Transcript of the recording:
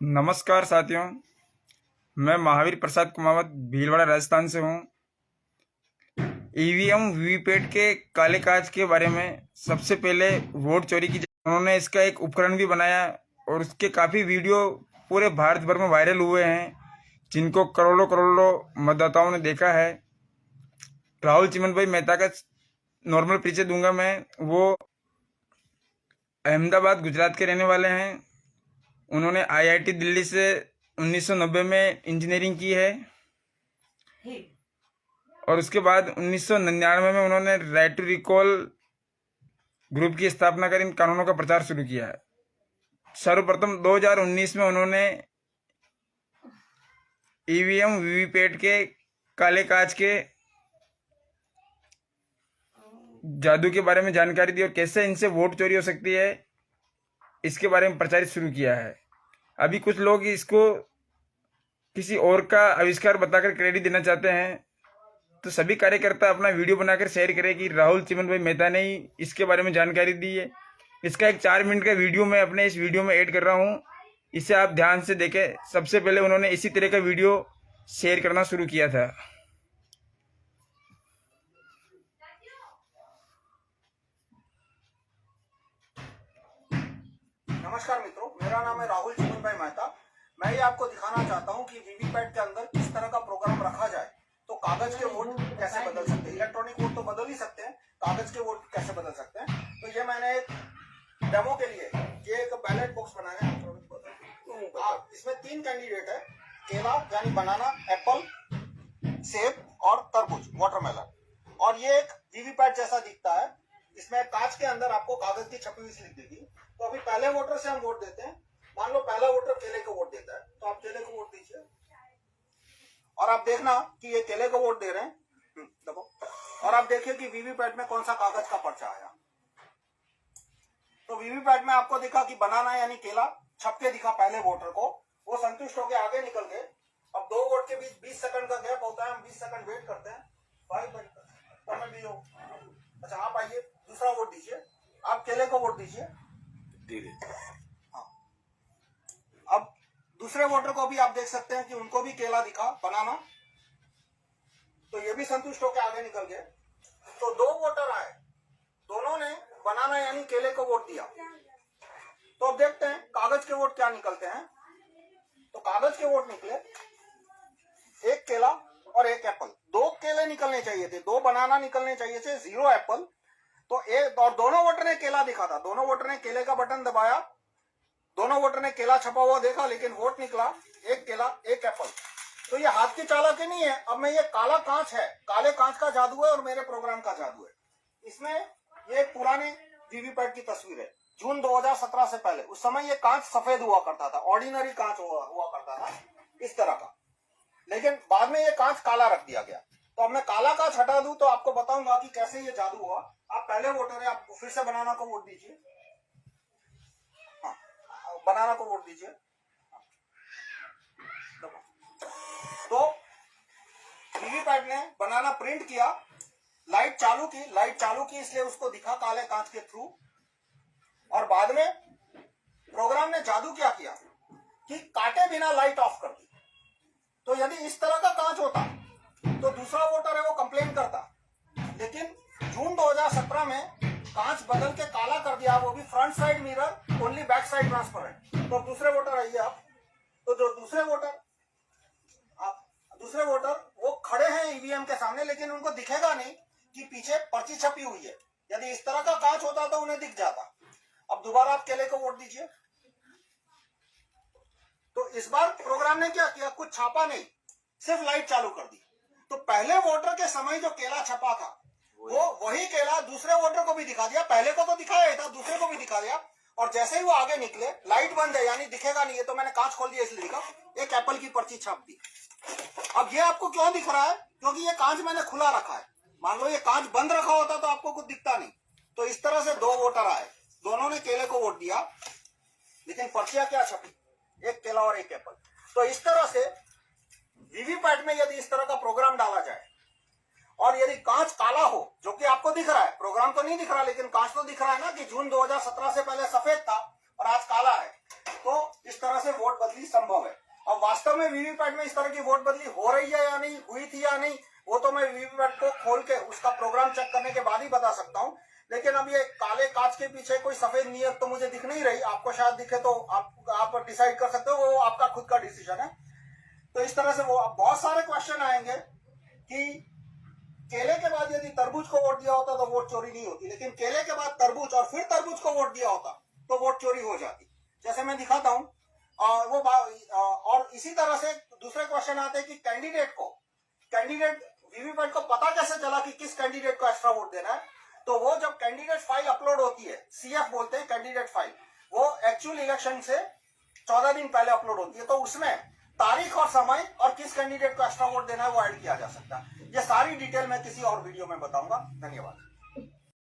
नमस्कार साथियों, मैं महावीर प्रसाद कुमावत भीलवाड़ा राजस्थान से हूँ। ईवीएम वीवीपैट के काले काज के बारे में सबसे पहले वोट चोरी की उन्होंने इसका एक उपकरण भी बनाया और उसके काफ़ी वीडियो पूरे भारत भर में वायरल हुए हैं, जिनको करोड़ों करोड़ों मतदाताओं ने देखा है। राहुल चिमन भाई मेहता का नॉर्मल परिचय दूंगा मैं। वो अहमदाबाद गुजरात के रहने वाले हैं। उन्होंने आईआईटी दिल्ली से 1990 में इंजीनियरिंग की है और उसके बाद 1999 में उन्होंने राइट टू रिकॉल ग्रुप की स्थापना कर इन कानूनों का प्रचार शुरू किया है। सर्वप्रथम 2019 में उन्होंने ईवीएम वीवीपैट के काले काज के जादू के बारे में जानकारी दी और कैसे इनसे वोट चोरी हो सकती है, इसके बारे में प्रचारित शुरू किया है। अभी कुछ लोग इसको किसी और का आविष्कार बताकर क्रेडिट देना चाहते हैं, तो सभी कार्यकर्ता अपना वीडियो बनाकर शेयर करें कि राहुल चिमन भाई मेहता ने ही इसके बारे में जानकारी दी है। इसका एक 4 मिनट का वीडियो मैं अपने इस वीडियो में ऐड कर रहा हूँ, इसे आप ध्यान से देखें। सबसे पहले उन्होंने इसी तरह का वीडियो शेयर करना शुरू किया था। नमस्कार मित्रों, मेरा नाम है राहुल चिमन भाई मेहता। मैं ये आपको दिखाना चाहता हूँ कि वीवीपैट के अंदर किस तरह का प्रोग्राम रखा जाए तो कागज के वोट कैसे बदल सकते हैं। इलेक्ट्रॉनिक वोट तो बदल ही सकते हैं, कागज के वोट कैसे बदल सकते हैं। तो ये मैंने एक डेमो के लिए ये एक बैलेट बॉक्स बनाया है। इसमें 3 कैंडिडेट है, केला यानी बनाना, एप्पल, सेब और तरबूज वाटरमेलन। और ये एक वीवीपैट जैसा दिखता है। इसमें कांच के अंदर आपको कागज की छपी हुई स्लिप देगी। तो अभी पहले वोटर से हम वोट देते हैं। मान लो पहला वोटर केले को वोट देता है, तो आप केले को वोट दीजिए और आप देखना कि ये केले को वोट दे रहे हैं। देखो, और आप देखिए कि वीवीपैट में कौन सा कागज का पर्चा आया। तो वीवीपैट में आपको दिखा कि बनाना यानी केला छप के दिखा पहले वोटर को। वो संतुष्ट होकर आगे निकल गए। अब 2 वोट के बीच 20 सेकंड का गैप होता है, हम 20 सेकंड वेट करते हैं। भाई भी हो। अच्छा, आप आइए, दूसरा वोट दीजिए। आप केले को वोट दीजिए। हाँ, अब दूसरे वोटर को भी आप देख सकते हैं कि उनको भी केला दिखा, बनाना, तो ये भी संतुष्ट होकर आगे निकल गए। तो 2 वोटर आए, दोनों ने बनाना यानी केले को वोट दिया। तो अब देखते हैं कागज के वोट क्या निकलते हैं। तो कागज के वोट निकले 1 केला और 1 एप्पल। 2 केले निकलने चाहिए थे, 2 बनाना निकलने चाहिए थे, 0 एप्पल। तो एक और दोनों वोटर ने केला दिखा था, दोनों वोटर ने केले का बटन दबाया, दोनों वोटर ने केला छपा हुआ देखा, लेकिन वोट निकला 1 केला 1 एप्पल। तो ये हाथ की चालाकी नहीं है। अब मैं ये काला कांच है, काले कांच का जादू है और मेरे प्रोग्राम का जादू है। इसमें ये पुराने वीवीपैट की तस्वीर है, जून 2017 से पहले। उस समय ये कांच सफेद हुआ करता था, ऑर्डिनरी कांच हुआ करता था इस तरह का, लेकिन बाद में ये कांच काला रख दिया गया। तो अब मैं काला कांच हटा दूं तो आपको बताऊंगा कि कैसे ये जादू हुआ। आप पहले वोटर है, आप फिर से बनाना को वोट दीजिए। हाँ, बनाना को वोट दीजिए। तो वीवीपैट ने बनाना प्रिंट किया, लाइट चालू की, इसलिए उसको दिखा काले कांच के थ्रू। और बाद में प्रोग्राम ने जादू क्या किया कि काटे बिना लाइट ऑफ कर दी। तो यदि इस तरह का कांच होता तो दूसरा वोटर है वो कंप्लेन करता, लेकिन जून 2017 में कांच बदल के काला कर दिया, वो भी front side mirror, only back side transparent. तो दूसरे वोटर आइए आप। तो जो दूसरे वोटर वो खड़े हैं ईवीएम के सामने, लेकिन उनको दिखेगा नहीं कि पीछे पर्ची छपी हुई है। यदि इस तरह का कांच होता तो उन्हें दिख जाता। अब दोबारा आप केले को वोट दीजिए। तो इस बार प्रोग्राम ने क्या किया, कुछ छापा नहीं, सिर्फ लाइट चालू कर दी। तो पहले वोटर के समय जो केला छपा था वो वही केला दूसरे वोटर को भी दिखा दिया। पहले को तो दिखाया ही था, दूसरे को भी दिखा दिया। और जैसे ही वो आगे निकले, लाइट बंद है यानी दिखेगा नहीं है, तो मैंने कांच खोल दिया इसलिए दिखा। 1 एप्पल की पर्ची छाप दी। अब ये आपको क्यों दिख रहा है, क्योंकि ये कांच मैंने खुला रखा है। मान लो ये कांच बंद रखा होता तो आपको कुछ दिखता नहीं। तो इस तरह से 2 वोटर आए, दोनों ने केले को वोट दिया, लेकिन पर्चियां क्या छपी, 1 केला और 1 एप्पल। तो इस तरह से वीवीपैट में यदि इस तरह का प्रोग्राम डाला जाए और यदि कांच काला हो, जो कि आपको दिख रहा है, प्रोग्राम तो नहीं दिख रहा लेकिन कांच तो दिख रहा है ना कि जून 2017 से पहले सफेद था और आज काला है, तो इस तरह से वोट बदली में वीवीपैट में इस तरह की वोट बदली हो रही है या नहीं, हुई थी या नहीं, वो तो मैं वीवीपैट को खोल के उसका प्रोग्राम चेक करने के बाद ही बता सकता हूँ। लेकिन अब ये काले कांच के पीछे कोई सफेद नीयत तो मुझे दिख नहीं रही। आपको शायद दिखे तो आप डिसाइड कर सकते हो, वो आपका खुद का डिसीजन है। तो इस तरह से वो बहुत सारे क्वेश्चन आएंगे कि केले के बाद यदि तरबूज को वोट दिया होता तो वोट चोरी नहीं होती, लेकिन केले के बाद तरबूज और फिर तरबूज को वोट दिया होता तो वोट चोरी हो जाती। जैसे मैं दिखाता हूं, और इसी तरह से दूसरे क्वेश्चन आते हैं कि कैंडिडेट वीवीपैट को पता कैसे चला कि किस कैंडिडेट को एक्स्ट्रा वोट देना है। तो वो जब कैंडिडेट फाइल अपलोड होती है, सीएफ बोलते हैं कैंडिडेट फाइल, वो एक्चुअल इलेक्शन से 14 दिन पहले अपलोड होती है, तो उसमें तारीख और समय और किस कैंडिडेट को एक्स्ट्रा वोट देना है वो ऐड किया जा सकता है। ये सारी डिटेल मैं किसी और वीडियो में बताऊंगा। धन्यवाद।